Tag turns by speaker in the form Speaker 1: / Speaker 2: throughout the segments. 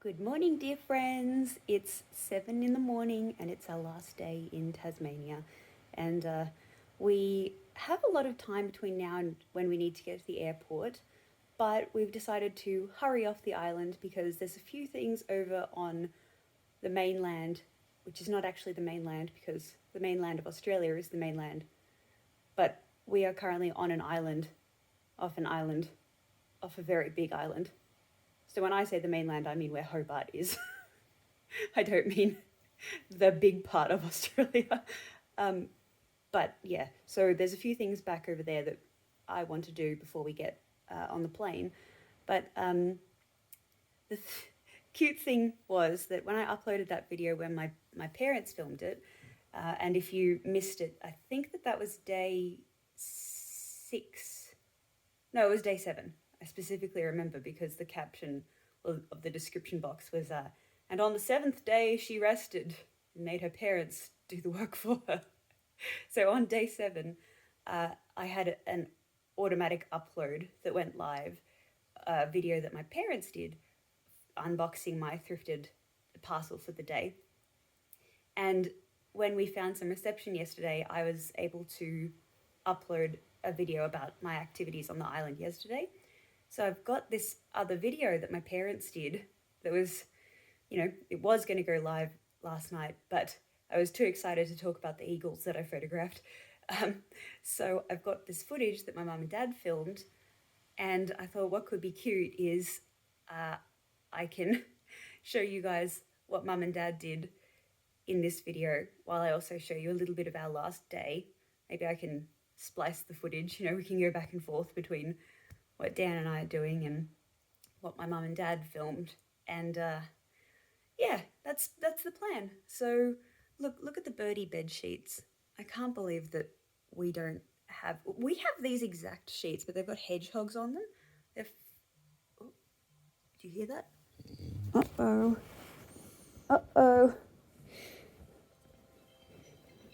Speaker 1: Good morning, dear friends. It's 7 in the morning and it's our last day in Tasmania. And we have a lot of time between now and when we need to get to the airport, but we've decided to hurry off the island because there's a few things over on the mainland, which is not actually the mainland because the mainland of Australia is the mainland. But we are currently on an island, off a very big island. So when I say the mainland, I mean where Hobart is. I don't mean the big part of Australia. But yeah, so there's a few things back over there that I want to do before we get on the plane. But the cute thing was that when I uploaded that video when my parents filmed it, and if you missed it, I think that was day 6. No, it was day 7. I specifically remember because the caption of the description box was, and on the 7th day she rested and made her parents do the work for her. So on day 7, I had an automatic upload that went live, a video that my parents did, unboxing my thrifted parcel for the day. And when we found some reception yesterday, I was able to upload a video about my activities on the island yesterday. So I've got this other video that my parents did that was, it was going to go live last night, but I was too excited to talk about the eagles that I photographed. So I've got this footage that my mum and dad filmed, and I thought what could be cute is I can show you guys what mum and dad did in this video while I also show you a little bit of our last day. Maybe I can splice the footage, we can go back and forth between what Dan and I are doing and what my mum and dad filmed. And yeah, that's the plan. So look at the birdie bed sheets. I can't believe that we have these exact sheets, but they've got hedgehogs on them. Oh, do you hear that? Uh-oh.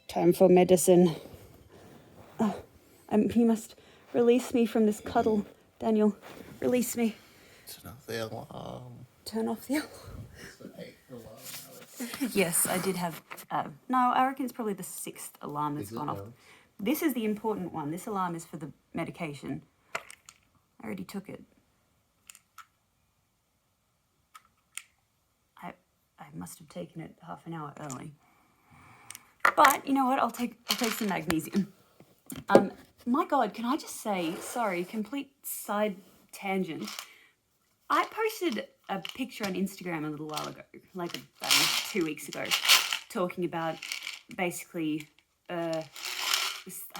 Speaker 1: Time for medicine. You must release me from this cuddle. Daniel, release me.
Speaker 2: Turn off the alarm.
Speaker 1: Turn off the alarm.
Speaker 2: It's the 8th alarm, Alex.
Speaker 1: Yes, I did have... no, I reckon it's probably the 6th alarm that's gone off.
Speaker 2: Now?
Speaker 1: This is the important one. This alarm is for the medication. I already took it. I must have taken it half an hour early. But you know what? I'll take some magnesium. My God, can I just say, sorry, complete side tangent. I posted a picture on Instagram a little while ago, like about 2 weeks ago, talking about basically, I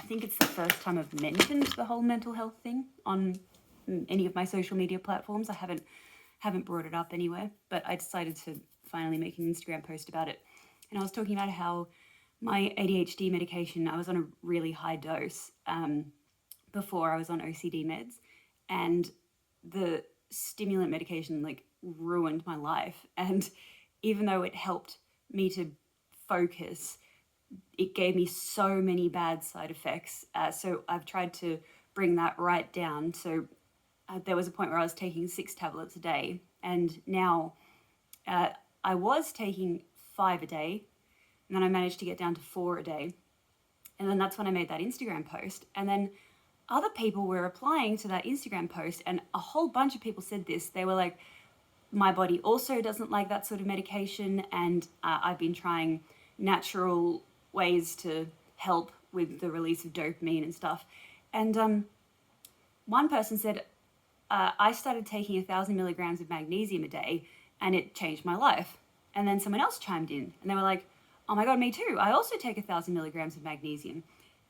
Speaker 1: think it's the first time I've mentioned the whole mental health thing on any of my social media platforms. I haven't brought it up anywhere, but I decided to finally make an Instagram post about it. And I was talking about how my ADHD medication, I was on a really high dose before I was on OCD meds, and the stimulant medication ruined my life. And even though it helped me to focus, it gave me so many bad side effects. So I've tried to bring that right down. So there was a point where I was taking 6 tablets a day, and now I was taking 5 a day. And then I managed to get down to 4 a day. And then that's when I made that Instagram post. And then other people were replying to that Instagram post, and a whole bunch of people said this. They were like, my body also doesn't like that sort of medication, and I've been trying natural ways to help with the release of dopamine and stuff. And one person said, I started taking 1,000 milligrams of magnesium a day, and it changed my life. And then someone else chimed in, and they were like, oh my God, me too. I also take 1,000 milligrams of magnesium.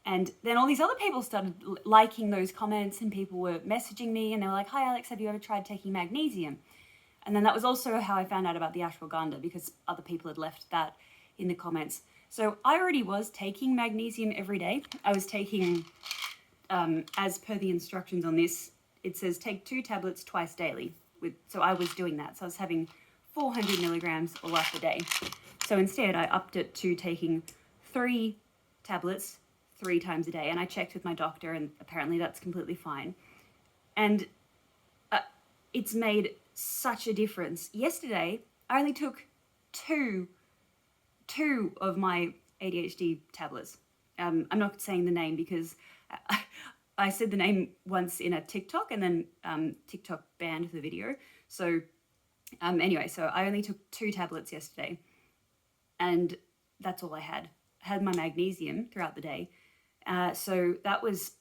Speaker 1: And then all these other people started liking those comments, and people were messaging me, and they were like, hi Alex, have you ever tried taking magnesium? And then that was also how I found out about the ashwagandha, because other people had left that in the comments. So I already was taking magnesium every day. I was taking, as per the instructions on this, it says take 2 tablets twice daily. So I was doing that. So I was having 400 milligrams all up a day. So instead, I upped it to taking 3 tablets 3 times a day. And I checked with my doctor, and apparently that's completely fine. And it's made such a difference. Yesterday, I only took two of my ADHD tablets. I'm not saying the name because I said the name once in a TikTok and then TikTok banned the video. So anyway, so I only took 2 tablets yesterday and that's all I had. I had my magnesium throughout the day. So that was,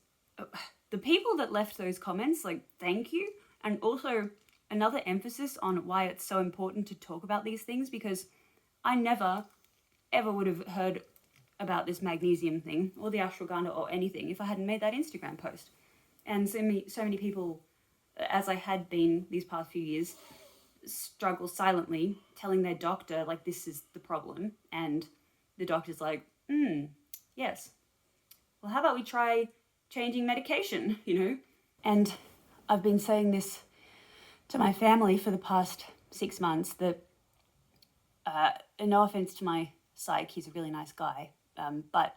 Speaker 1: the people that left those comments, like, thank you. And also another emphasis on why it's so important to talk about these things, because I never, ever would have heard about this magnesium thing or the ashwagandha or anything if I hadn't made that Instagram post. And so many people, as I had been these past few years, struggle silently telling their doctor, like, this is the problem. And the doctor's like, yes. Well, how about we try changing medication, you know? And I've been saying this to my family for the past 6 months that, and no offense to my psych, he's a really nice guy, but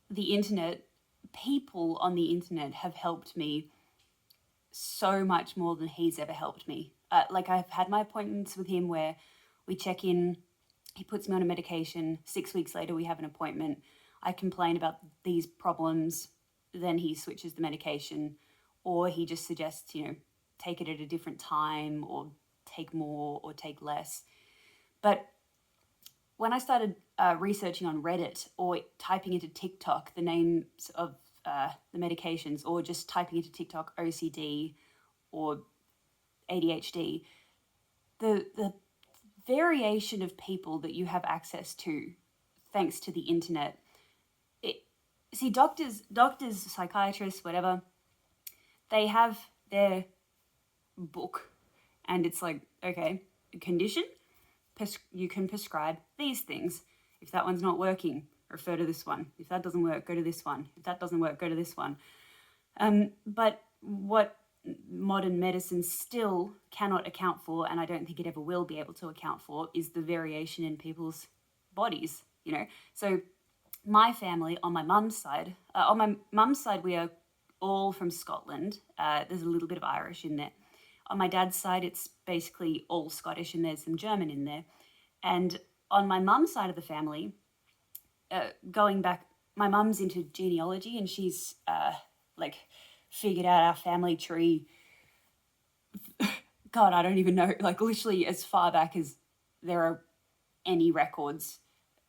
Speaker 1: the internet, people on the internet have helped me so much more than he's ever helped me. Like, I've had my appointments with him where we check in, he puts me on a medication, 6 weeks later we have an appointment, I complain about these problems, then he switches the medication, or he just suggests, you know, take it at a different time, or take more, or take less. But when I started researching on Reddit or typing into TikTok the names of the medications, or just typing into TikTok OCD or ADHD, the variation of people that you have access to thanks to the internet. See, doctors, psychiatrists, whatever, they have their book and it's like, okay, condition, you can prescribe these things. If that one's not working, refer to this one. If that doesn't work, go to this one. If that doesn't work, go to this one. But what modern medicine still cannot account for, and I don't think it ever will be able to account for, is the variation in people's bodies, you know? So my family on my mum's side, we are all from Scotland. There's a little bit of Irish in there. On my dad's side, it's basically all Scottish and there's some German in there. And on my mum's side of the family, going back, my mum's into genealogy and she's like figured out our family tree. God, I don't even know, like literally as far back as there are any records.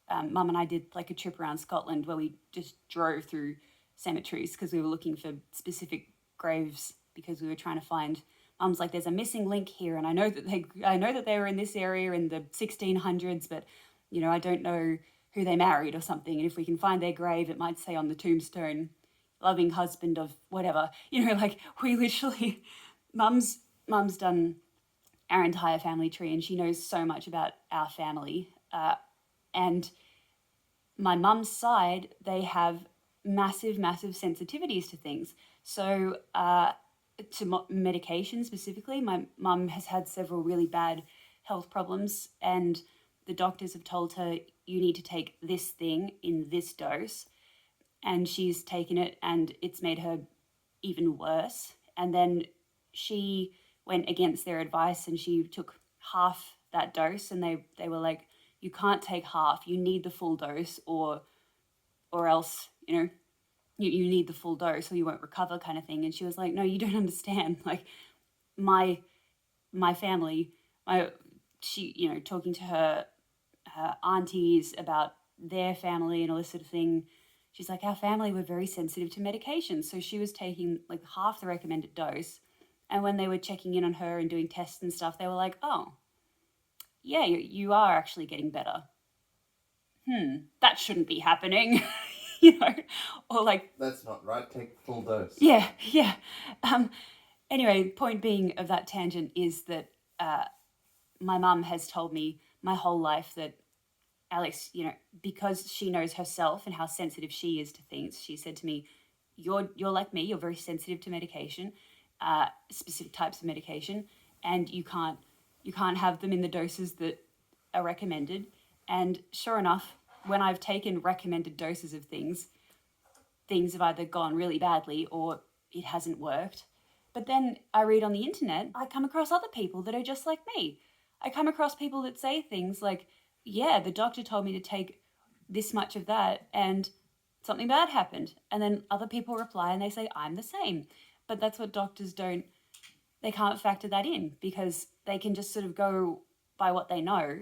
Speaker 1: Mum and I did like a trip around Scotland where we just drove through cemeteries because we were looking for specific graves because we were trying to find. Mum's like, there's a missing link here, and I know that they were in this area in the 1600s, but you know, I don't know who they married or something. And if we can find their grave, it might say on the tombstone, loving husband of whatever. You know, like we literally, Mum's done our entire family tree, and she knows so much about our family. And my mum's side, they have massive sensitivities to things. So to medication specifically, my mum has had several really bad health problems, and the doctors have told her, you need to take this thing in this dose. And she's taken it and it's made her even worse. And then she went against their advice and she took half that dose, and they were like, you can't take half, you need the full dose, or else, you know, you need the full dose or you won't recover, kind of thing. And she was like, no, you don't understand. Like my family, she, you know, talking to her aunties about their family and all this sort of thing, she's like, our family were very sensitive to medication. So she was taking like half the recommended dose. And when they were checking in on her and doing tests and stuff, they were like, oh, yeah, you are actually getting better. That shouldn't be happening, you know, or like,
Speaker 2: That's not right. Take full dose.
Speaker 1: yeah. Anyway, point being of that tangent is that my mum has told me my whole life that, Alex, you know, because she knows herself and how sensitive she is to things, she said to me, you're like me, you're very sensitive to medication, specific types of medication, and you can't have them in the doses that are recommended. And sure enough, when I've taken recommended doses of things have either gone really badly or it hasn't worked. But then I read on the internet, I come across other people that are just like me. I come across people that say things like, yeah, the doctor told me to take this much of that and something bad happened. And then other people reply and they say, I'm the same. But that's what doctors don't, they can't factor that in because they can just sort of go by what they know.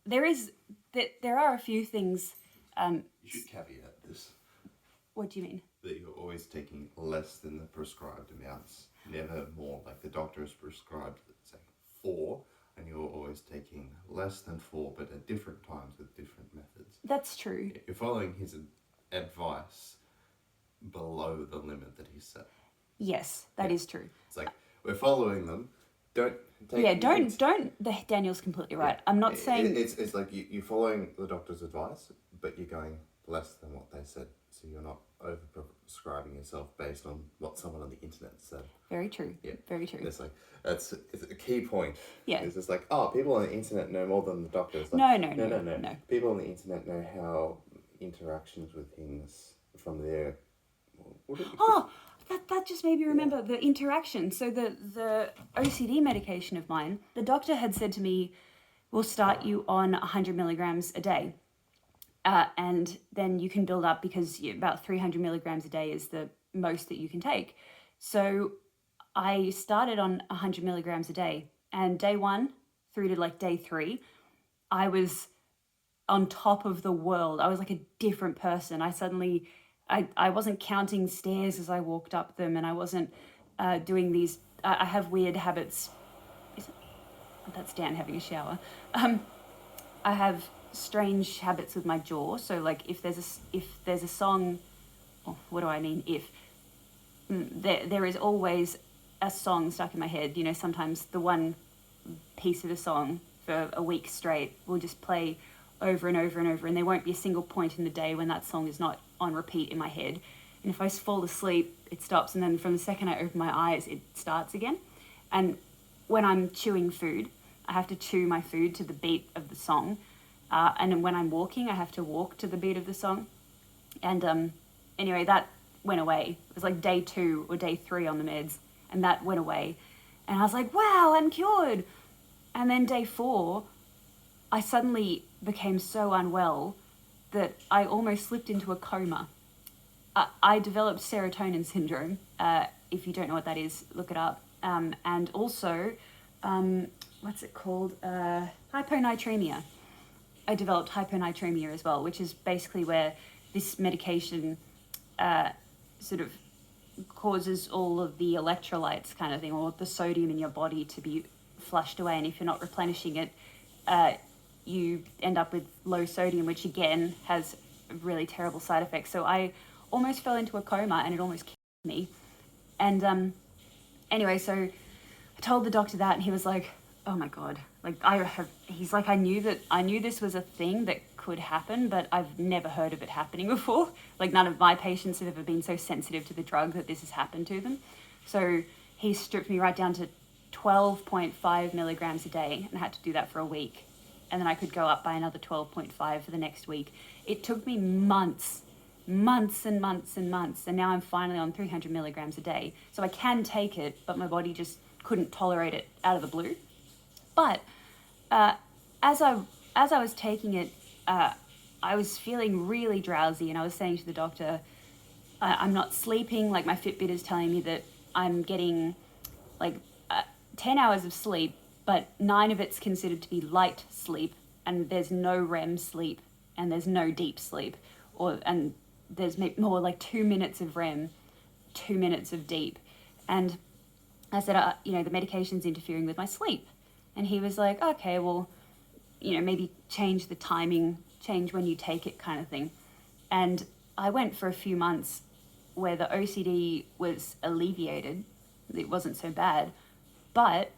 Speaker 1: There are a few things.
Speaker 2: You should caveat this.
Speaker 1: What do you mean?
Speaker 2: That you're always taking less than the prescribed amounts, never more. Like the doctor has prescribed, say, 4, and you're always taking less than 4, but at different times with different methods.
Speaker 1: That's true.
Speaker 2: You're following his advice below the limit that he set.
Speaker 1: Yes, that is true.
Speaker 2: It's like, we're following them. Don't take...
Speaker 1: Yeah, don't. Daniel's completely right. I'm not saying...
Speaker 2: It's like you're following the doctor's advice, but you're going less than what they said. So you're not over-prescribing yourself based on what someone on the internet said.
Speaker 1: Very true. Yeah. Very true.
Speaker 2: It's like, it's a key point.
Speaker 1: Yeah.
Speaker 2: It's just like, oh, people on the internet know more than the doctors.
Speaker 1: Like,
Speaker 2: no.
Speaker 1: No.
Speaker 2: People on the internet know how interactions with things from their...
Speaker 1: That just made me remember the interaction. So the OCD medication of mine, the doctor had said to me, we'll start you on 100 milligrams a day. And then you can build up because about 300 milligrams a day is the most that you can take. So I started on 100 milligrams a day. And day 1 through to like day 3, I was on top of the world. I was like a different person. I wasn't counting stairs as I walked up them, and I wasn't doing these... I have weird habits. That's Dan having a shower. I have strange habits with my jaw. So like if there's a song, what do I mean if? There is always a song stuck in my head. You know, sometimes the one piece of a song for a week straight will just play over and over and over, and there won't be a single point in the day when that song is not on repeat in my head. And if I fall asleep, it stops, and then from the second I open my eyes, it starts again. And when I'm chewing food, I have to chew my food to the beat of the song. And when I'm walking, I have to walk to the beat of the song. And anyway, that went away. It was like day 2 or day 3 on the meds, and that went away. And I was like, wow, I'm cured. And then day 4, I suddenly became so unwell that I almost slipped into a coma. I developed serotonin syndrome. If you don't know what that is, look it up. And also, what's it called? Hyponatremia. I developed hyponatremia as well, which is basically where this medication sort of causes all of the electrolytes kind of thing, or the sodium in your body to be flushed away. And if you're not replenishing it, you end up with low sodium, which again has really terrible side effects. So I almost fell into a coma, and it almost killed me. And anyway, so I told the doctor that, and he was like, oh my God, like he's like, I knew this was a thing that could happen, but I've never heard of it happening before. Like none of my patients have ever been so sensitive to the drug that this has happened to them. So he stripped me right down to 12.5 milligrams a day, and I had to do that for a week. And then I could go up by another 12.5 for the next week. It took me months and months and months. And now I'm finally on 300 milligrams a day. So I can take it, but my body just couldn't tolerate it out of the blue. But as I was taking it, I was feeling really drowsy, and I was saying to the doctor, I'm not sleeping. Like my Fitbit is telling me that I'm getting like 10 hours of sleep, but 9 of it's considered to be light sleep, and there's no REM sleep, and there's no deep sleep, and there's more like 2 minutes of REM, 2 minutes of deep. And I said, the medication's interfering with my sleep. And he was like, okay, well, maybe change the timing, change when you take it kind of thing. And I went for a few months where the OCD was alleviated. It wasn't so bad, but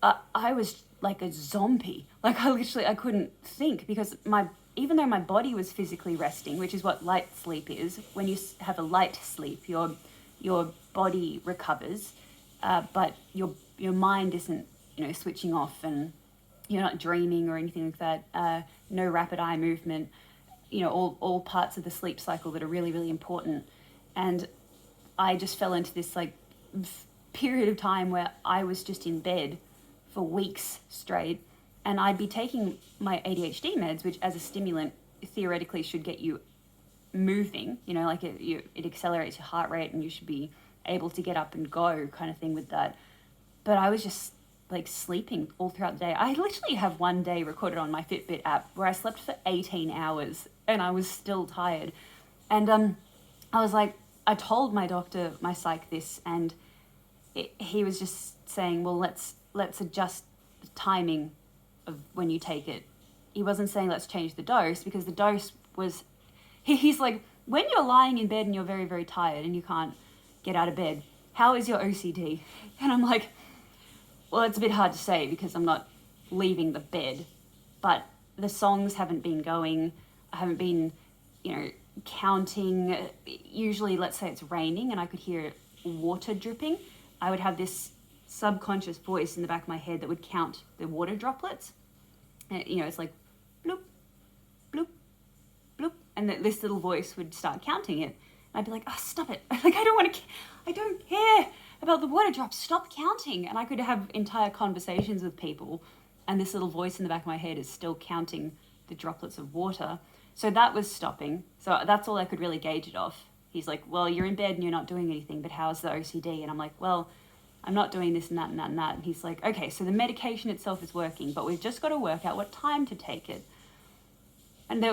Speaker 1: I was like a zombie. Like I couldn't think, because even though my body was physically resting, which is what light sleep is, when you have a light sleep, your body recovers, but your mind isn't, switching off, and you're not dreaming or anything like that. No rapid eye movement, all parts of the sleep cycle that are really, really important. And I just fell into this like period of time where I was just in bed for weeks straight. And I'd be taking my ADHD meds, which as a stimulant theoretically should get you moving, you know, like it accelerates your heart rate and you should be able to get up and go kind of thing with that. But I was just like sleeping all throughout the day. I literally have one day recorded on my Fitbit app where I slept for 18 hours and I was still tired. And I was like, I told my doctor, my psych, this, and he was just saying, well, let's adjust the timing of when you take it. He wasn't saying let's change the dose, because the dose was, he's like, when you're lying in bed and you're very, very tired and you can't get out of bed, how is your OCD? And I'm like, well, it's a bit hard to say because I'm not leaving the bed, but the songs haven't been going. I haven't been, you know, counting. Usually, let's say it's raining and I could hear water dripping. I would have this subconscious voice in the back of my head that would count the water droplets. And, you know, it's like bloop, bloop, bloop. And this little voice would start counting it. And I'd be like, oh, stop it. Like, I don't care about the water drops. Stop counting. And I could have entire conversations with people, and this little voice in the back of my head is still counting the droplets of water. So that was stopping. So that's all I could really gauge it off. He's like, well, you're in bed and you're not doing anything, but how's the OCD? And I'm like, well, I'm not doing this and that and that and that. And he's like, okay, so the medication itself is working, but we've just got to work out what time to take it. And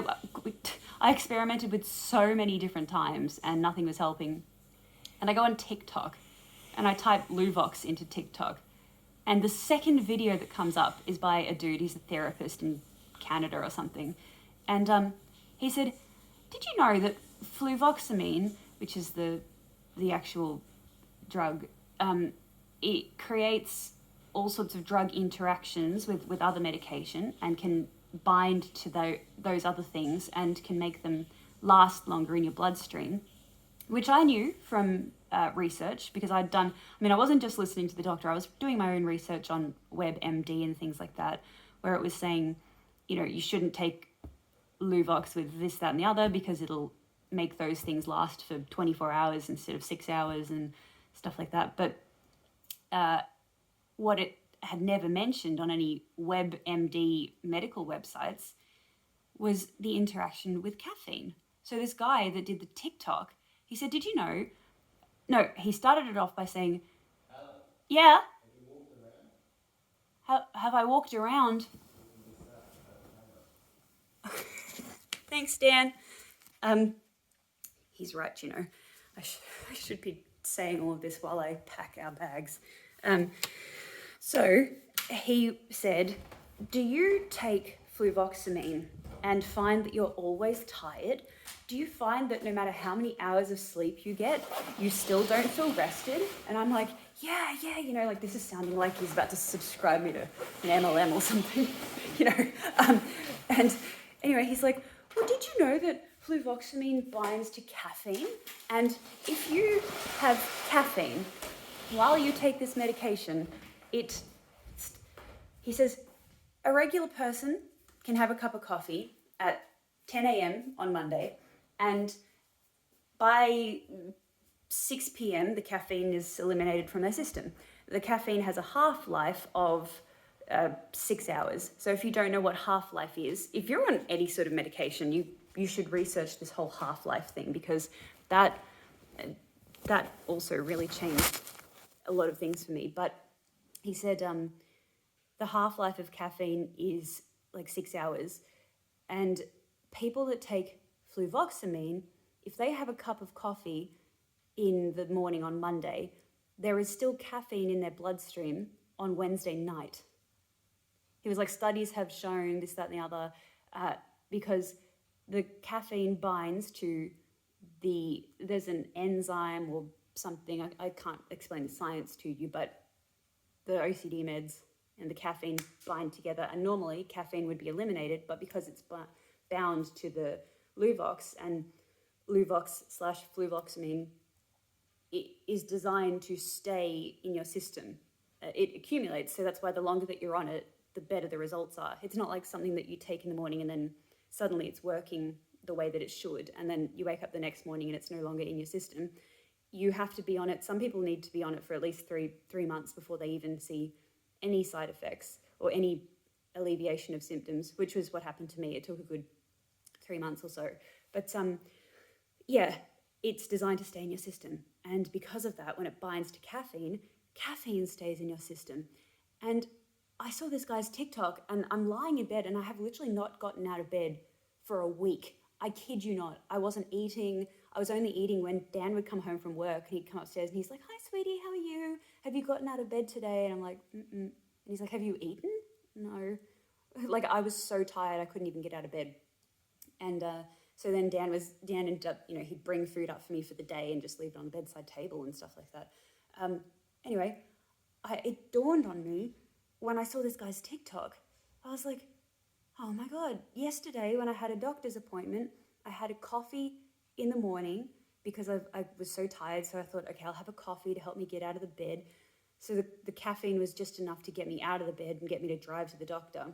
Speaker 1: I experimented with so many different times and nothing was helping. And I go on TikTok and I type Luvox into TikTok. And the second video that comes up is by a dude, he's a therapist in Canada or something. And he said, did you know that Fluvoxamine, which is the actual drug, it creates all sorts of drug interactions with other medication and can bind to those other things and can make them last longer in your bloodstream, which I knew from research, because I wasn't just listening to the doctor, I was doing my own research on WebMD and things like that, where it was saying, you know, you shouldn't take Luvox with this, that, and the other, because it'll make those things last for 24 hours instead of 6 hours and stuff like that. But what it had never mentioned on any WebMD medical websites was the interaction with caffeine. So this guy that did the TikTok, he said, did you know? No, he started it off by saying, yeah. Have I walked around? Thanks, Dan. He's right, you know. I should be saying all of this while I pack our bags. So he said, do you take Fluvoxamine and find that you're always tired? Do you find that no matter how many hours of sleep you get, you still don't feel rested? And I'm like, yeah, you know, like this is sounding like he's about to subscribe me to an MLM or something, you know. And anyway, he's like, well, did you know that Fluvoxamine binds to caffeine? And if you have caffeine while you take this medication, he says, a regular person can have a cup of coffee at 10 a.m. on Monday, and by 6 p.m. the caffeine is eliminated from their system. The caffeine has a half-life of 6 hours. So if you don't know what half-life is, if you're on any sort of medication, you should research this whole half-life thing, because that also really changed a lot of things for me. But he said the half-life of caffeine is like 6 hours, and people that take Fluvoxamine, if they have a cup of coffee in the morning on Monday, there is still caffeine in their bloodstream on Wednesday night. He was like, studies have shown this, that, and the other, because the caffeine binds to there's an enzyme or something, I can't explain the science to you, but the OCD meds and the caffeine bind together, and normally caffeine would be eliminated, but because it's bound to the Luvox, and Luvox/Fluvoxamine, it is designed to stay in your system. It accumulates, so that's why the longer that you're on it, the better the results are. It's not like something that you take in the morning and then suddenly it's working the way that it should, and then you wake up the next morning and it's no longer in your system. You have to be on it. Some people need to be on it for at least three months before they even see any side effects or any alleviation of symptoms, which was what happened to me. It took a good 3 months or so. But yeah, it's designed to stay in your system. And because of that, when it binds to caffeine, caffeine stays in your system. And I saw this guy's TikTok, and I'm lying in bed, and I have literally not gotten out of bed for a week. I kid you not. I wasn't eating. I was only eating when Dan would come home from work, and he'd come upstairs and he's like, "Hi, sweetie, how are you? Have you gotten out of bed today?" And I'm like, "Mm-mm." And he's like, "Have you eaten?" No. Like, I was so tired, I couldn't even get out of bed. And so then Dan ended up, he'd bring food up for me for the day and just leave it on the bedside table and stuff like that. Anyway, it dawned on me when I saw this guy's TikTok. I was like, oh my God, yesterday when I had a doctor's appointment, I had a coffee in the morning because I was so tired. So I thought, okay, I'll have a coffee to help me get out of the bed. So the caffeine was just enough to get me out of the bed and get me to drive to the doctor.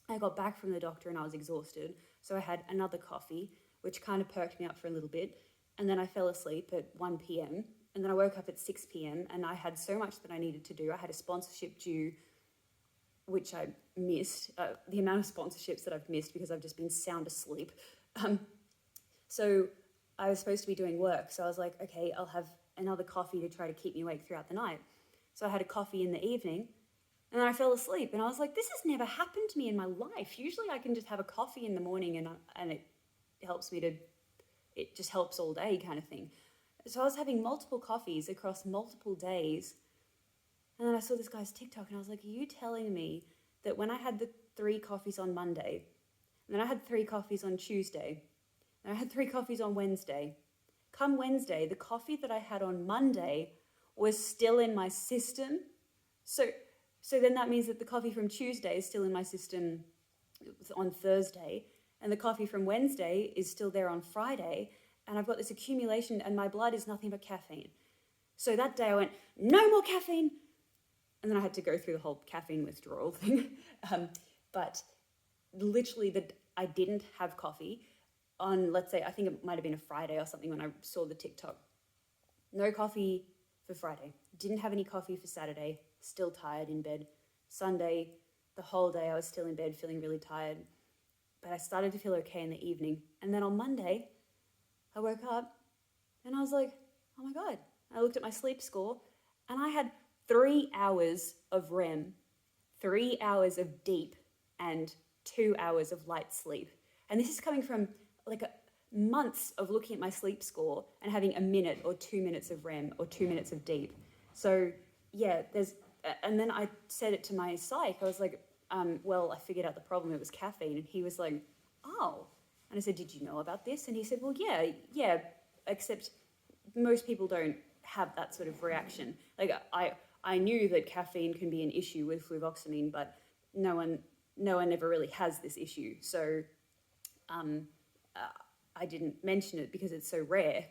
Speaker 1: I got back from the doctor and I was exhausted. So I had another coffee, which kind of perked me up for a little bit. And then I fell asleep at 1 p.m. And then I woke up at 6 p.m. and I had so much that I needed to do. I had a sponsorship due, which I missed. The amount of sponsorships that I've missed because I've just been sound asleep. So I was supposed to be doing work. So I was like, okay, I'll have another coffee to try to keep me awake throughout the night. So I had a coffee in the evening and then I fell asleep. And I was like, this has never happened to me in my life. Usually I can just have a coffee in the morning and it helps me it just helps all day kind of thing. So I was having multiple coffees across multiple days. And then I saw this guy's TikTok and I was like, are you telling me that when I had the 3 coffees on Monday, and then I had 3 coffees on Tuesday, and I had 3 coffees on Wednesday, come Wednesday, the coffee that I had on Monday was still in my system? So then that means that the coffee from Tuesday is still in my system on Thursday, and the coffee from Wednesday is still there on Friday, and I've got this accumulation and my blood is nothing but caffeine. So that day I went, no more caffeine. And then I had to go through the whole caffeine withdrawal thing. But literally I didn't have coffee on, let's say, I think it might have been a Friday or something when I saw the TikTok. No coffee for Friday. Didn't have any coffee for Saturday. Still tired in bed. Sunday, the whole day I was still in bed feeling really tired. But I started to feel okay in the evening. And then on Monday, I woke up and I was like, oh my God. I looked at my sleep score and I had 3 hours of REM, 3 hours of deep, and 2 hours of light sleep. And this is coming from like months of looking at my sleep score and having a minute or 2 minutes of REM or 2 minutes of deep. So yeah, and then I said it to my psych. I was like, well, I figured out the problem. It was caffeine. And he was like, oh. And I said, did you know about this? And he said, well, yeah, except most people don't have that sort of reaction. Like I knew that caffeine can be an issue with fluvoxamine, but no one ever really has this issue. So I didn't mention it because it's so rare.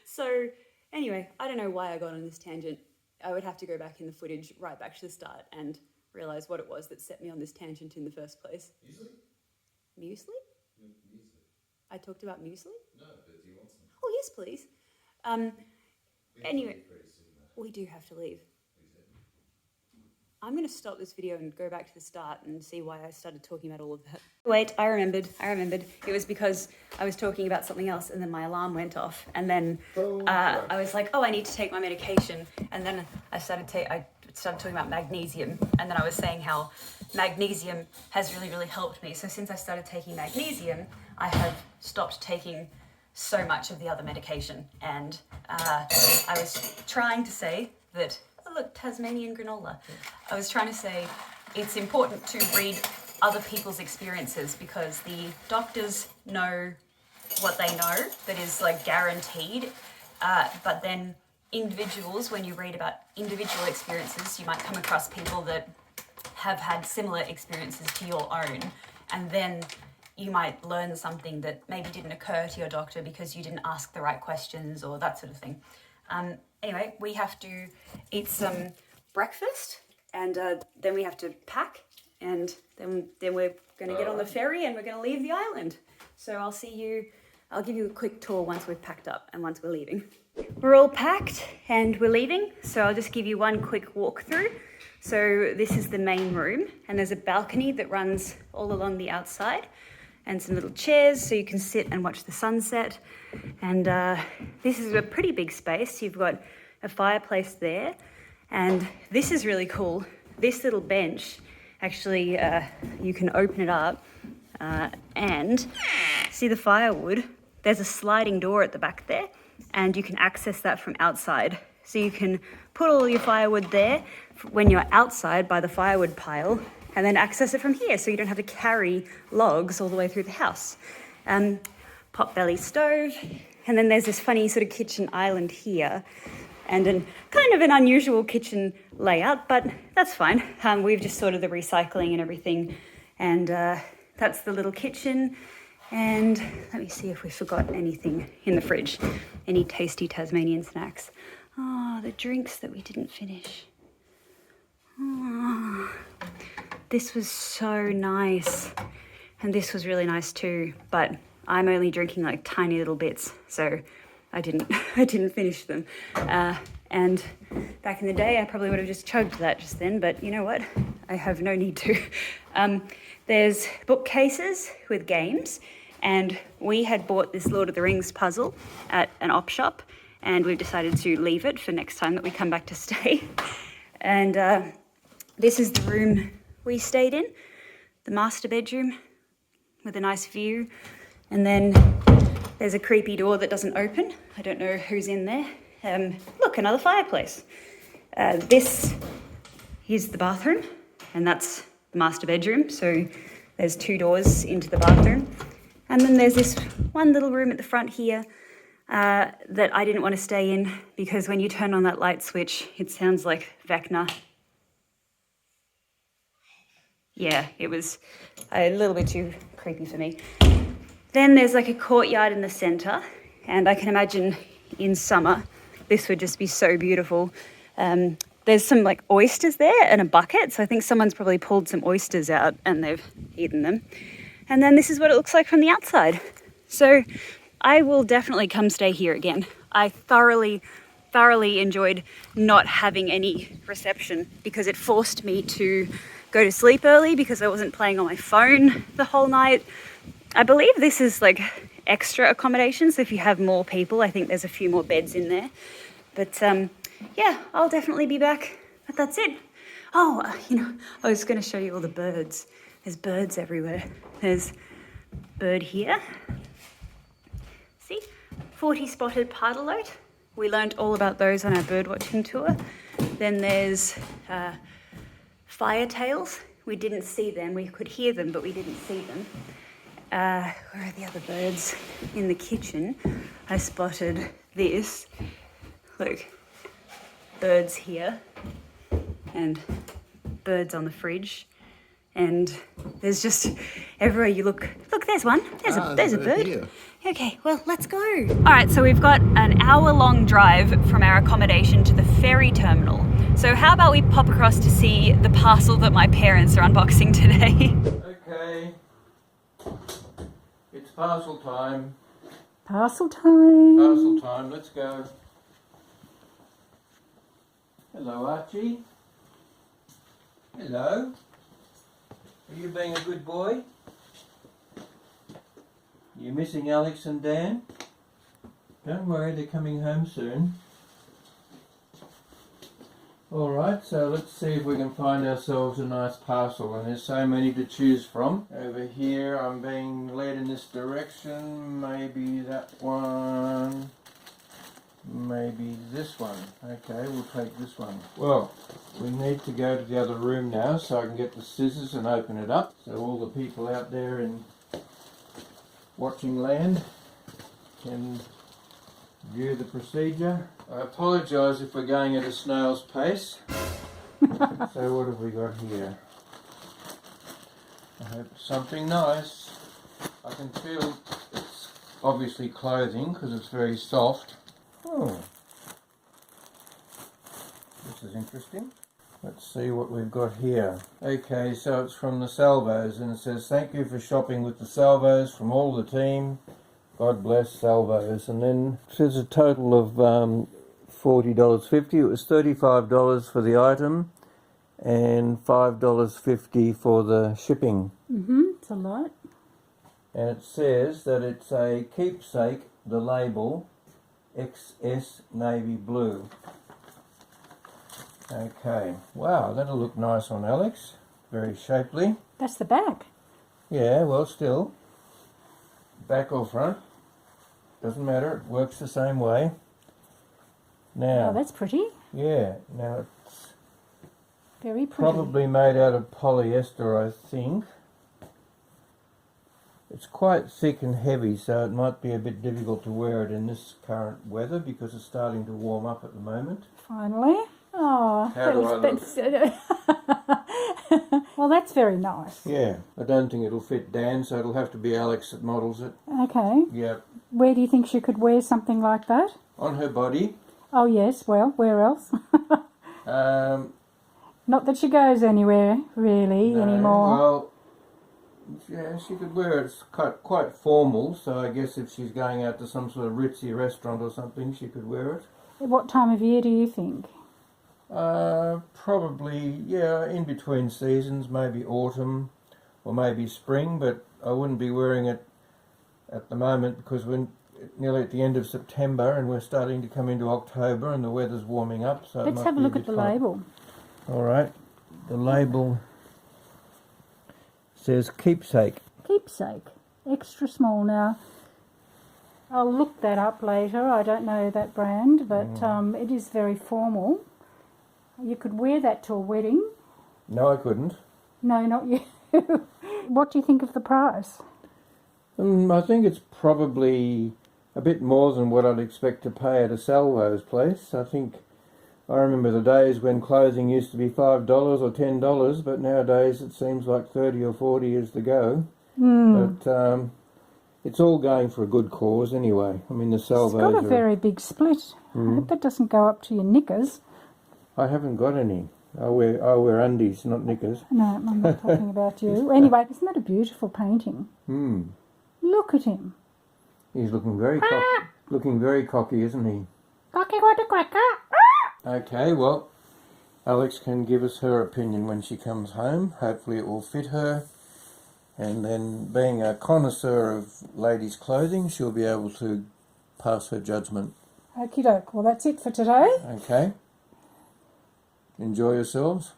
Speaker 1: So anyway, I don't know why I got on this tangent. I would have to go back in the footage right back to the start and realize what it was that set me on this tangent in the first place.
Speaker 2: Muesli?
Speaker 1: Muesli?
Speaker 2: Muesli.
Speaker 1: I talked about muesli?
Speaker 2: No, but do you want some?
Speaker 1: Oh, yes, please. Anyway, we do have to leave. I'm going to stop this video and go back to the start and see why I started talking about all of that. Wait, I remembered. It was because I was talking about something else and then my alarm went off. And then I was like, oh, I need to take my medication. And then I started talking about magnesium. And then I was saying how magnesium has really, really helped me. So since I started taking magnesium, I have stopped taking so much of the other medication. And I was trying to say that, oh look, Tasmanian granola. I was trying to say it's important to read other people's experiences because the doctors know what they know that is like guaranteed. But then individuals, when you read about individual experiences, you might come across people that have had similar experiences to your own. And then you might learn something that maybe didn't occur to your doctor because you didn't ask the right questions or that sort of thing. Anyway, we have to eat some breakfast and then we have to pack and then we're going to get on the ferry and we're going to leave the island. So I'll give you a quick tour once we've packed up and once we're leaving. We're all packed and we're leaving, so I'll just give you one quick walkthrough. So this is the main room, and there's a balcony that runs all along the outside, and some little chairs so you can sit and watch the sunset. And this is a pretty big space. You've got a fireplace there, and this is really cool. This little bench, actually, you can open it up and see the firewood. There's a sliding door at the back there, and you can access that from outside. So you can put all your firewood there when you're outside by the firewood pile, and then access it from here, so you don't have to carry logs all the way through the house. Pot-belly stove, and then there's this funny sort of kitchen island here, and kind of an unusual kitchen layout, but that's fine. We've just sorted the recycling and everything, and that's the little kitchen. And let me see if we forgot anything in the fridge. Any tasty Tasmanian snacks. Oh, the drinks that we didn't finish. Oh, this was so nice. And this was really nice too, but I'm only drinking like tiny little bits, so I didn't finish them. And back in the day, I probably would have just chugged that just then, but you know what? I have no need to. There's bookcases with games, and we had bought this Lord of the Rings puzzle at an op shop, and we've decided to leave it for next time that we come back to stay. And this is the room we stayed in, the master bedroom with a nice view. And then there's a creepy door that doesn't open. I don't know who's in there. Look, another fireplace. This is the bathroom, and that's the master bedroom. So there's 2 doors into the bathroom. And then there's this one little room at the front here that I didn't want to stay in, because when you turn on that light switch, it sounds like Vecna. Yeah, it was a little bit too creepy for me. Then there's like a courtyard in the center, and I can imagine in summer this would just be so beautiful. There's some like oysters there and a bucket, so I think someone's probably pulled some oysters out and they've eaten them. And then this is what it looks like from the outside. So I will definitely come stay here again. I thoroughly enjoyed not having any reception, because it forced me to go to sleep early because I wasn't playing on my phone the whole night. I believe this is like extra accommodations. If you have more people, I think there's a few more beds in there. But yeah, I'll definitely be back. But that's it. Oh, I was going to show you all the birds. There's birds everywhere. There's bird here. See? 40 spotted pardalote. We learnt all about those on our bird watching tour. Then there's firetails. We didn't see them. We could hear them, but we didn't see them. Where are the other birds? In the kitchen, I spotted this. Look, birds here, and birds on the fridge. And there's just everywhere you look. Look, there's one. There's a bird. Here. Okay, well, let's go. All right, so we've got an hour-long drive from our accommodation to the ferry terminal. So how about we pop across to see the parcel that my parents are unboxing today?
Speaker 3: Okay, it's parcel time.
Speaker 1: Parcel time.
Speaker 3: Parcel time, let's go. Hello, Archie. Hello. Are you being a good boy? You missing Alex and Dan? Don't worry, they're coming home soon. Alright, so let's see if we can find ourselves a nice parcel, and there's so many to choose from. Over here I'm being led in this direction, maybe that one, maybe this one. Okay, we'll take this one. Well, we need to go to the other room now so I can get the scissors and open it up, so all the people out there in watching land can view the procedure. I apologise if we're going at a snail's pace. So what have we got here? I hope something nice. I can feel it's obviously clothing because it's very soft. Oh, this is interesting. Let's see what we've got here. Okay, so it's from the Salvos, and it says, "Thank you for shopping with the Salvos from all the team. God bless salvos. And then it says a total of $40.50. It was $35 for the item and $5.50 for the shipping.
Speaker 4: It's a lot.
Speaker 3: And it says that it's a keepsake, the label, XS Navy Blue. Okay, wow, that'll look nice on Alex. Very shapely.
Speaker 4: That's the back.
Speaker 3: Yeah, well, still. Back or front, doesn't matter, it works the same way. Now,
Speaker 4: Oh, that's pretty.
Speaker 3: yeah, now it's
Speaker 4: Very pretty.
Speaker 3: probably made out of polyester, I think. It's quite thick and heavy, so it might be a bit difficult to wear it in this current weather because it's starting to warm up at the moment.
Speaker 4: Finally. Oh,
Speaker 3: How do I look?
Speaker 4: Well, that's very nice.
Speaker 3: Yeah, I don't think it'll fit Dan, so it'll have to be Alex that models it.
Speaker 4: Okay.
Speaker 3: Yep.
Speaker 4: Where do you think she could wear something like that?
Speaker 3: On her body.
Speaker 4: Oh, yes. Well, where else? Not that she goes anywhere, really,
Speaker 3: No,
Speaker 4: anymore.
Speaker 3: Well, yeah, she could wear it. It's quite formal, so I guess if she's going out to some sort of ritzy restaurant or something, she could wear it.
Speaker 4: What time of year do you think?
Speaker 3: Probably, yeah, in between seasons, maybe autumn or maybe spring, but I wouldn't be wearing it at the moment because we're nearly at the end of September and we're starting to come into October and the weather's warming up. So
Speaker 4: Let's have a look at the label.
Speaker 3: All right, the label says keepsake.
Speaker 4: Keepsake. Extra small. Now, I'll look that up later. I don't know that brand, but it is very formal. You could wear that to a wedding.
Speaker 3: No, I couldn't.
Speaker 4: No, not you. What do you think of the price?
Speaker 3: I think it's probably a bit more than what I'd expect to pay at a Salvo's place. I remember the days when clothing used to be $5 or $10, but nowadays it seems like 30 or 40 is the go. But it's all going for a good cause anyway. I mean, the Salvos
Speaker 4: It's got a very big split. I hope that doesn't go up to your knickers.
Speaker 3: I haven't got any. I wear undies, not knickers.
Speaker 4: No, I'm not talking about you. Anyway, isn't that a beautiful painting? Look at him.
Speaker 3: He's looking very cocky, isn't he?
Speaker 4: Cocky what a cracker.
Speaker 3: Okay, well, Alex can give us her opinion when she comes home. Hopefully it will fit her. And then, being a connoisseur of ladies' clothing, she'll be able to pass her judgment.
Speaker 4: Okie doke. Well, that's it for today.
Speaker 3: Okay. Enjoy yourselves.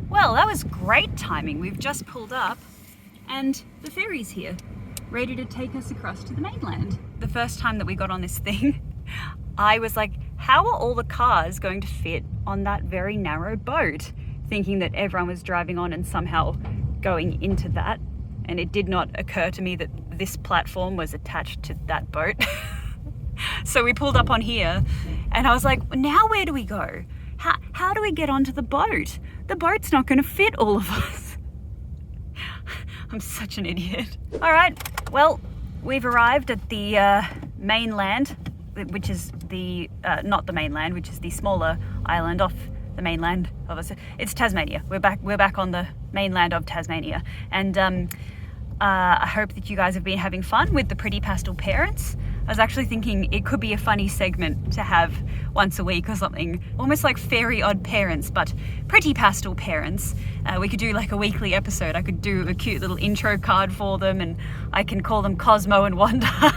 Speaker 1: Well, that was great timing. We've just pulled up and the ferry's here, ready to take us across to the mainland. The first time that we got on this thing, I was like, how are all the cars going to fit on that very narrow boat? Thinking that everyone was driving on and somehow going into that. And it did not occur to me that this platform was attached to that boat. So we pulled up on here and I was like, now where do we go? How do we get onto the boat? The boat's not going to fit all of us. I'm such an idiot. All right, well, we've arrived at the mainland, which is the, not the mainland, which is the smaller island off the mainland of us. It's Tasmania. We're back on the mainland of Tasmania. And I hope that you guys have been having fun with the Pretty Pastel parents. I was actually thinking it could be a funny segment to have once a week or something, almost like Fairy Odd Parents, but Pretty Pastel parents. We could do like a weekly episode. I could do a cute little intro card for them and I can call them Cosmo and Wanda.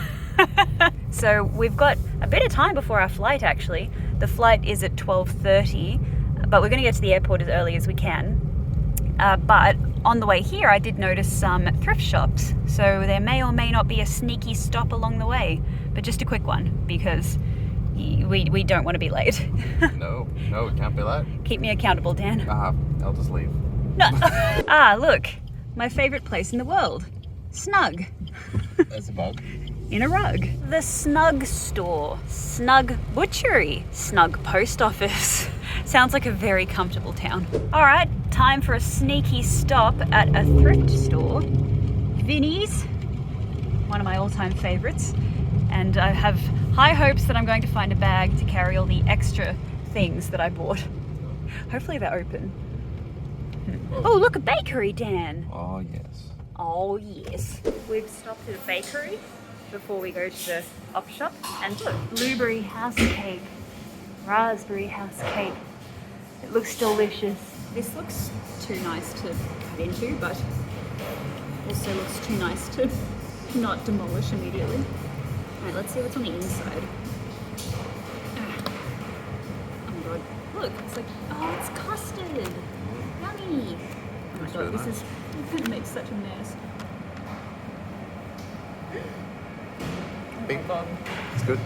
Speaker 1: So we've got a bit of time before our flight actually. The flight is at 12:30, but we're going to get to the airport as early as we can. But on the way here, I did notice some thrift shops. So there may or may not be a sneaky stop along the way, but just a quick one because we don't want to be late.
Speaker 2: No, it can't be that.
Speaker 1: Keep me accountable, Dan.
Speaker 2: I'll just leave.
Speaker 1: No. Look, my favorite place in the world. Snug.
Speaker 2: There's a bug.
Speaker 1: In a rug. The Snug store, Snug Butchery, Snug Post Office. Sounds like a very comfortable town. All right, time for a sneaky stop at a thrift store. Vinnie's, one of my all-time favorites. And I have high hopes that I'm going to find a bag to carry all the extra things that I bought. Hopefully they're open. Oh, look, a bakery, Dan.
Speaker 2: Oh, yes.
Speaker 1: Oh yes. We've stopped at a bakery before we go to the op shop, and look, blueberry house cake, raspberry house cake. It looks delicious. This looks too nice to cut into, but also looks too nice to not demolish immediately. Alright, let's see what's on the inside. Oh my god. Look, it's like, oh, it's custard. Yummy. Oh my god, this is gonna make such a mess. Oh my god.
Speaker 2: It's good.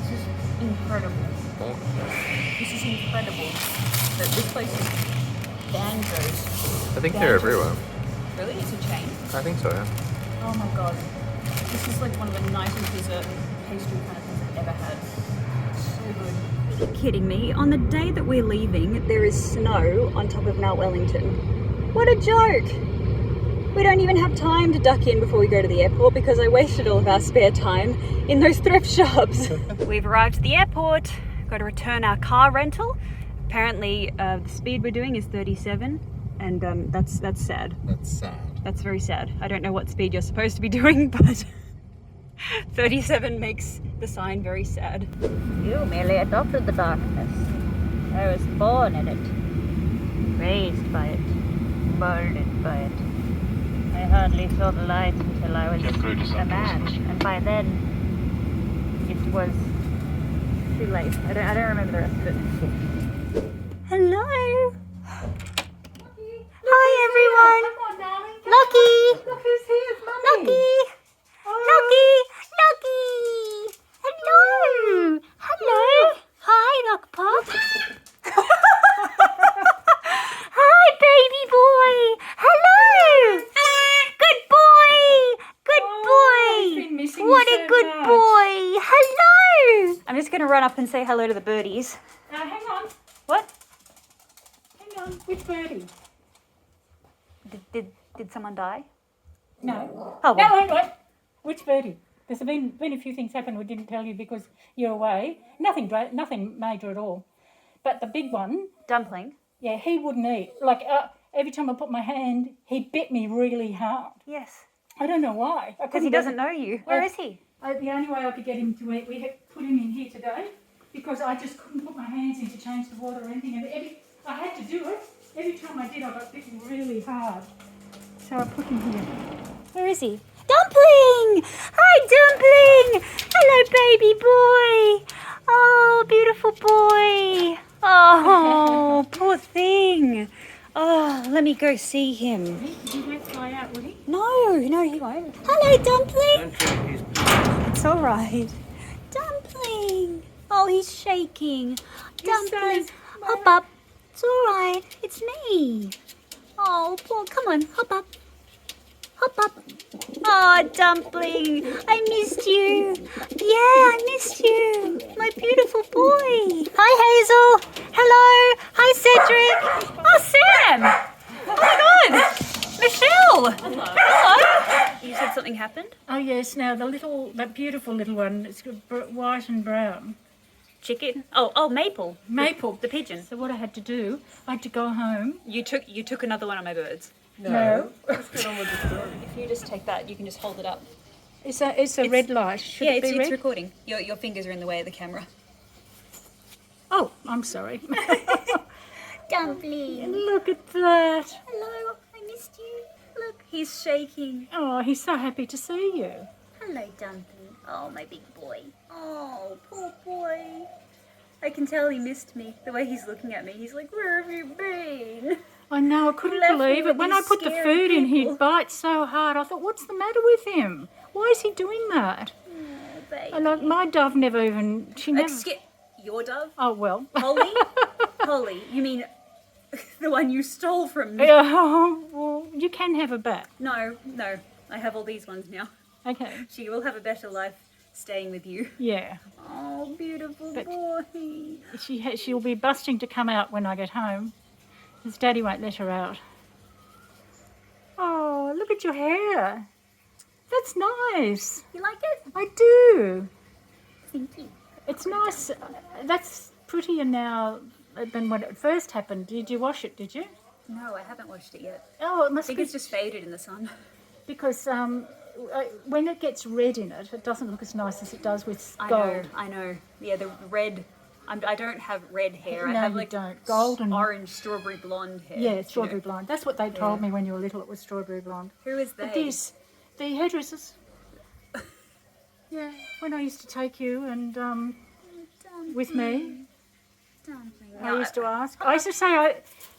Speaker 1: This is incredible.
Speaker 2: Oh.
Speaker 1: This is incredible. But this place is Banjo's.
Speaker 2: I think they're everywhere.
Speaker 1: Really? It's a chain?
Speaker 2: I think so, yeah.
Speaker 1: Oh my god. This is like one of the nicest dessert pastry kind of things I've ever had. So good. Are you kidding me? On the day that we're leaving, there is snow on top of Mount Wellington. What a joke! We don't even have time to duck in before we go to the airport because I wasted all of our spare time in those thrift shops. We've arrived at the airport. Got to return our car rental. Apparently, the speed we're doing is 37, and that's sad.
Speaker 2: That's sad.
Speaker 1: That's very sad. I don't know what speed you're supposed to be doing, but 37 makes the sign very sad.
Speaker 5: You merely adopted the darkness. I was born in it, raised by it, molded by it. I hardly saw the light until I was a man, and by then it was too late. I don't remember the rest of it.
Speaker 1: Hello. Hi everyone.
Speaker 4: Come on, darling.
Speaker 1: Lucky.
Speaker 4: Look who's here, it's Mummy.
Speaker 1: Lucky. Lucky. Hello. Hello. Hi, Luckpop. Hi, baby boy. Hello. Good boy. Good
Speaker 4: Oh, he's been
Speaker 1: boy.
Speaker 4: missing
Speaker 1: What
Speaker 4: you
Speaker 1: a
Speaker 4: so
Speaker 1: good
Speaker 4: much.
Speaker 1: boy. Hello. I'm just going to run up and say hello to the birdies.
Speaker 4: Hang on.
Speaker 1: What?
Speaker 4: Hang on. Which birdie?
Speaker 1: Did someone die?
Speaker 4: No.
Speaker 1: Oh,
Speaker 4: No,
Speaker 1: well.
Speaker 4: wait. Which birdie? There's been a few things happen we didn't tell you because you're away. Nothing major at all. But the big one,
Speaker 1: Dumpling.
Speaker 4: yeah, he wouldn't eat. Like every time I put my hand, he bit me really hard.
Speaker 1: Yes.
Speaker 4: I don't know why.
Speaker 1: Because he doesn't know you. Where is he?
Speaker 4: The only way I could get him to eat, we had put him in here today because I just couldn't put my hands in to change the water or anything. And I had to do it. Every time I did, I got bitten really hard. So I put him here.
Speaker 1: Where is he? Dumpling! Hi, Dumpling! Hello, baby boy! Oh, beautiful boy! Oh, poor thing! Oh, let me go see him.
Speaker 4: He won't fly out, will he?
Speaker 1: No, he won't. Hello, Dumpling! It's all right. Dumpling! Oh, he's shaking. Dumpling,
Speaker 4: so
Speaker 1: hop up. It's all right. It's me. Oh, poor, come on, hop up. Hop up. Oh, Dumpling, I missed you. Yeah, I missed you. My beautiful boy. Hi, Hazel. Hello. Hi, Cedric. Oh, Sam. Oh, my God. Michelle. Hello. You said something happened?
Speaker 4: Oh yes, now that beautiful little one, it's white and brown.
Speaker 1: Chicken? Oh, Maple.
Speaker 4: Maple.
Speaker 1: The pigeon.
Speaker 4: So what I had to do, I had to go home.
Speaker 1: You took another one of my birds.
Speaker 4: No.
Speaker 3: Let's get on with the story.
Speaker 1: If you just take that, you can just hold it up.
Speaker 4: It's a red light. Should
Speaker 1: Yeah,
Speaker 4: it be
Speaker 1: it's
Speaker 4: red?
Speaker 1: recording. Your fingers are in the way of the camera.
Speaker 4: Oh, I'm sorry.
Speaker 1: Dumpling.
Speaker 4: Look at that.
Speaker 1: Hello, I missed you. Look, he's shaking.
Speaker 4: Oh, he's so happy to see you.
Speaker 1: Hello, Dumpling. Oh, my big boy. Oh, poor boy. I can tell he missed me. The way he's looking at me, he's like, "Where have you been?"
Speaker 4: I know, I couldn't
Speaker 1: left me
Speaker 4: believe it.
Speaker 1: with
Speaker 4: When I
Speaker 1: these
Speaker 4: put the
Speaker 1: scary
Speaker 4: food in,
Speaker 1: people.
Speaker 4: he'd bite so hard. I thought, what's the matter with him? Why is he doing that?
Speaker 1: Oh, baby.
Speaker 4: And my dove never even, she never,
Speaker 1: Your dove?
Speaker 4: oh well.
Speaker 1: Holly? Holly, you mean the one you stole from me?
Speaker 4: Oh, well, you can have her back.
Speaker 1: No, I have all these ones now.
Speaker 4: Okay,
Speaker 1: She will have a better life staying with you.
Speaker 4: yeah.
Speaker 1: Oh, beautiful
Speaker 4: But-
Speaker 1: boy.
Speaker 4: She'll be busting to come out when I get home. His daddy won't let her out. Oh, look at your hair. That's nice.
Speaker 1: You like it?
Speaker 4: I do.
Speaker 1: Thank you.
Speaker 4: It's nice. That's prettier now than when it first happened. Did you wash it, did you?
Speaker 1: No, I haven't watched it yet.
Speaker 4: Oh, it
Speaker 1: I
Speaker 4: must
Speaker 1: think
Speaker 4: be
Speaker 1: it's just faded in the sun.
Speaker 4: because when it gets red in it, it doesn't look as nice as it does with
Speaker 1: I
Speaker 4: gold.
Speaker 1: know. Yeah, the red. I don't have red hair. I
Speaker 4: No,
Speaker 1: have
Speaker 4: you
Speaker 1: like
Speaker 4: don't. Gold and
Speaker 1: orange, strawberry blonde hair.
Speaker 4: yeah,
Speaker 1: you
Speaker 4: strawberry
Speaker 1: know.
Speaker 4: blonde. That's what they told me when you were little. It was strawberry blonde.
Speaker 1: Who is
Speaker 4: But
Speaker 1: they?
Speaker 4: the hairdressers. Yeah, when I used to take you and with me, I used to ask. I used to say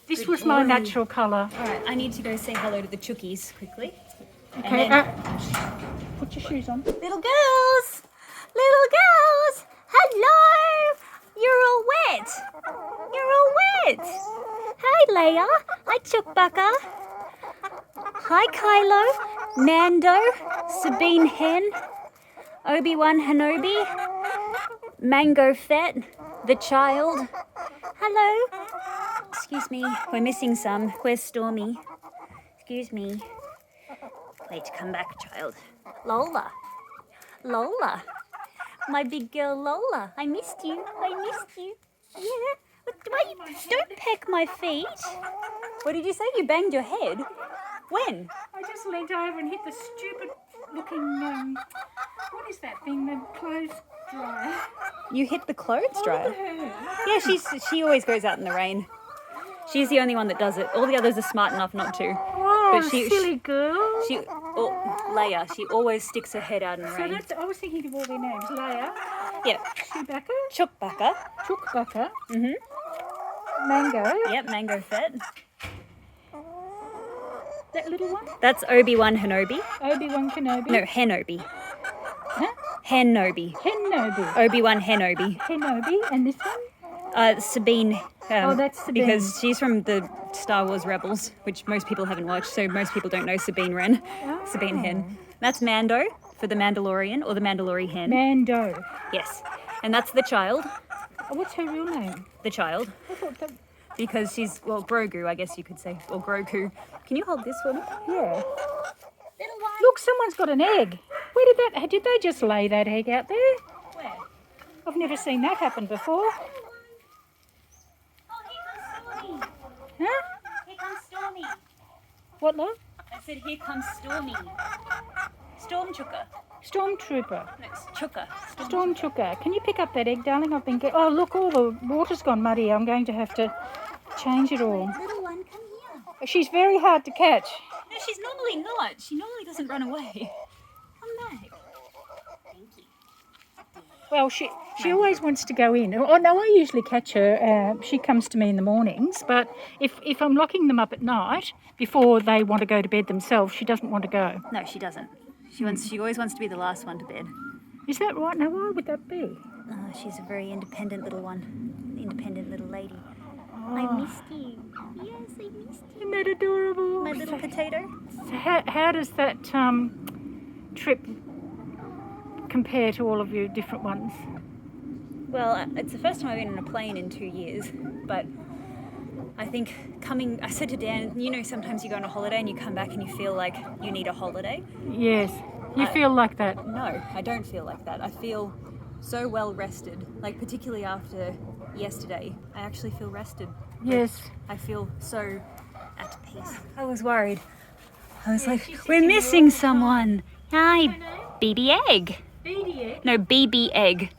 Speaker 4: this
Speaker 1: Good
Speaker 4: was my
Speaker 1: boy.
Speaker 4: natural colour.
Speaker 1: All right, I need to go say hello to the chookies quickly.
Speaker 4: Okay,
Speaker 1: then-
Speaker 4: put your shoes on.
Speaker 1: Little girls, hello. You're all wet. Hi, Leia. Hi, Chukbaka. Hi, Kylo, Mando, Sabine Hen, Obi-Wan Hanobi, Mango Fett, the child. Hello. Excuse me, we're missing some. Where's Stormy? Excuse me. Wait, come back, child. Lola. My big girl Lola. I missed you. Yeah. Don't peck my feet. What did you say? You banged your head? When?
Speaker 4: I just leant over and hit the stupid looking, what is that thing, the clothes dryer?
Speaker 1: You hit the clothes dryer?
Speaker 4: Look at her.
Speaker 1: Yeah, she always goes out in the rain. She's the only one that does it. All the others are smart enough not to.
Speaker 4: Oh,
Speaker 1: But she-
Speaker 4: silly girl.
Speaker 1: Leia, she always sticks her head out in the
Speaker 4: So
Speaker 1: rain.
Speaker 4: I was thinking of all their names. Leia,
Speaker 1: Yep.
Speaker 4: Chewbacca,
Speaker 1: Chukbaka.
Speaker 4: Chukbaka,
Speaker 1: Mhm.
Speaker 4: Mango,
Speaker 1: Yep, Mango Fett.
Speaker 4: that little one,
Speaker 1: That's Obi-Wan Hanobi.
Speaker 4: Obi-Wan Kenobi.
Speaker 1: No, Henobi.
Speaker 4: Huh?
Speaker 1: Henobi.
Speaker 4: Kenobi.
Speaker 1: Obi-Wan Henobi.
Speaker 4: Kenobi, and this one?
Speaker 1: Sabine.
Speaker 4: Oh, that's Sabine.
Speaker 1: Because she's from the Star Wars Rebels, which most people haven't watched, so most people don't know Sabine Wren. Sabine Hen. That's Mando for the Mandalorian or the Mandalorian Hen.
Speaker 4: Mando.
Speaker 1: Yes. And that's the child.
Speaker 4: Oh, what's her real name?
Speaker 1: The child.
Speaker 4: I thought that.
Speaker 1: Because she's, well, Grogu, I guess you could say. Or Grogu. Can you hold this for me?
Speaker 4: Yeah. Look, someone's got an egg. Where did they just lay that egg out there?
Speaker 1: Where?
Speaker 4: I've never seen that happen before.
Speaker 1: Oh, here comes Stormy.
Speaker 4: Huh?
Speaker 1: Here comes Stormy.
Speaker 4: What, love?
Speaker 1: I said, here comes Stormy. Stormchooker.
Speaker 4: Stormtrooper.
Speaker 1: No, it's Chooker.
Speaker 4: Stormtrooper. Can you pick up that egg, darling? I've been oh, look, all the water's gone muddy. I'm going to have to change it all.
Speaker 1: Little one, come here.
Speaker 4: She's very hard to catch.
Speaker 1: No, she's normally not. She normally doesn't run away. Come back. Thank you.
Speaker 4: Well, she always wants to go in. Oh, no, I usually catch her. She comes to me in the mornings. But if I'm locking them up at night, before they want to go to bed themselves, she doesn't want to go.
Speaker 1: No, she doesn't. She always wants to be the last one to bed.
Speaker 4: Is that right? Now, why would that be?
Speaker 1: She's a very independent little one. Independent little lady.
Speaker 4: Oh.
Speaker 1: I missed you. Yes, I missed you.
Speaker 4: Isn't that adorable?
Speaker 1: My little potato.
Speaker 4: So how does that trip compare to all of your different ones?
Speaker 1: Well, it's the first time I've been on a plane in 2 years, but I think I said to Dan, you know, sometimes you go on a holiday and you come back and you feel like you need a holiday.
Speaker 4: Yes. You feel like that?
Speaker 1: No, I don't feel like that. I feel so well rested, like particularly after yesterday. I actually feel rested.
Speaker 4: Yes.
Speaker 1: I feel so at peace. I was worried. I was
Speaker 4: Yeah,
Speaker 1: like,
Speaker 4: she's
Speaker 1: we're
Speaker 4: sitting
Speaker 1: missing
Speaker 4: there all the time.
Speaker 1: someone. Hi, BB Egg.
Speaker 4: Beady egg.
Speaker 1: No, BB Egg.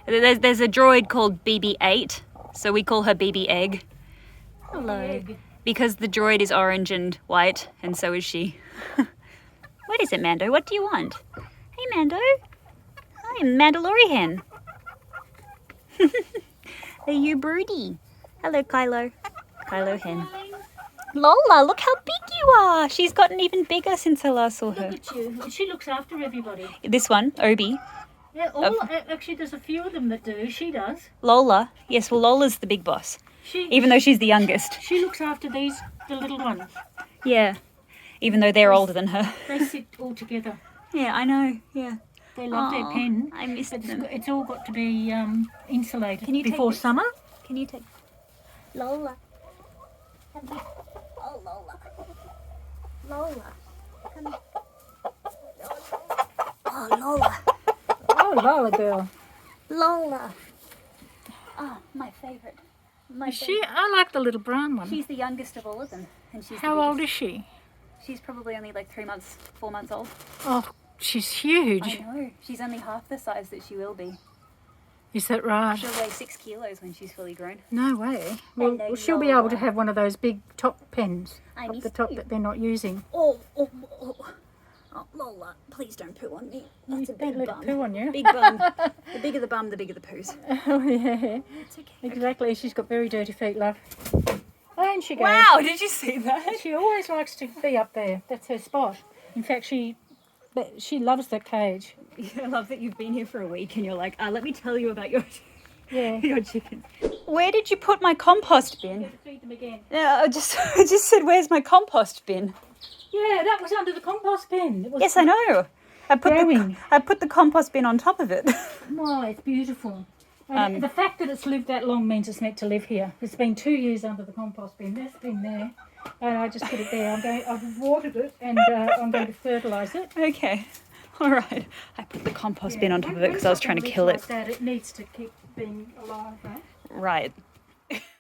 Speaker 1: There's a droid called BB-8, so we call her BB Egg. Hello.
Speaker 4: Egg.
Speaker 1: Because the droid is orange and white, and so is she. What is it, Mando? What do you want? Hey, Mando. Hi, Mandalorian. Are you broody? Hello, Kylo. Kylo Hen. Lola, look how big you are. She's gotten even bigger since I last saw her.
Speaker 4: Look at you. She looks after everybody.
Speaker 1: This one, Obi.
Speaker 4: Yeah, actually, there's a few of them that do. She does.
Speaker 1: Lola. Yes, well, Lola's the big boss,
Speaker 4: She
Speaker 1: even though she's the youngest.
Speaker 4: she looks after the little ones.
Speaker 1: Yeah, even though they're older than her.
Speaker 4: They sit all together.
Speaker 1: Yeah, I know. Yeah.
Speaker 4: They love their
Speaker 1: Aw,
Speaker 4: pen.
Speaker 1: I missed
Speaker 4: But
Speaker 1: them.
Speaker 4: it's all got to be insulated
Speaker 1: Can you take
Speaker 4: before
Speaker 1: this?
Speaker 4: summer.
Speaker 1: Can you take Lola? Come here. Oh, Lola. Lola. Come here. Oh, Lola.
Speaker 4: Oh, Lola girl.
Speaker 1: Lola. Oh, my favourite. My
Speaker 4: I like the little brown one.
Speaker 1: She's the youngest of all of them, and she's
Speaker 4: How
Speaker 1: the
Speaker 4: old
Speaker 1: biggest.
Speaker 4: is she?
Speaker 1: She's probably only like 3 months, 4 months old.
Speaker 4: Oh, she's huge.
Speaker 1: I know. She's only half the size that she will be.
Speaker 4: Is that right?
Speaker 1: She'll weigh 6 kilos when she's fully grown.
Speaker 4: No way.
Speaker 1: And
Speaker 4: Well,
Speaker 1: a
Speaker 4: she'll be able to
Speaker 1: yellow.
Speaker 4: have one of those big top pens
Speaker 1: I
Speaker 4: up
Speaker 1: miss
Speaker 4: the top
Speaker 1: you.
Speaker 4: that they're not using.
Speaker 1: Oh, Lola, please don't poo on me. That's a
Speaker 4: Don't
Speaker 1: big
Speaker 4: let
Speaker 1: bum.
Speaker 4: it poo on you.
Speaker 1: Big bum. The bigger the bum, the bigger the poos.
Speaker 4: Oh yeah,
Speaker 1: It's okay.
Speaker 4: exactly. She's got very dirty feet, love. And she goes.
Speaker 1: Wow, did you see that?
Speaker 4: She always likes to be up there. That's her spot. In fact, she loves that cage.
Speaker 1: I love that you've been here for a week and you're like, let me tell you about your
Speaker 4: Yeah.
Speaker 1: your chickens. Where did you put my compost bin?
Speaker 4: To feed them again.
Speaker 1: Yeah, I just said, where's my compost bin?
Speaker 4: Yeah, that was under the compost bin. It was
Speaker 1: Yes, I know. I
Speaker 4: growing.
Speaker 1: put the compost bin on top of it.
Speaker 4: Oh, it's beautiful. And the fact that it's lived that long means it's meant to live here. It's been 2 years under the compost bin. That's been there. And I just put it there. I've watered it and I'm going to fertilise it.
Speaker 1: Okay. All right. I put the compost bin on top of it because I was trying to kill it.
Speaker 4: Like that, it needs to keep being alive, right?
Speaker 1: Right.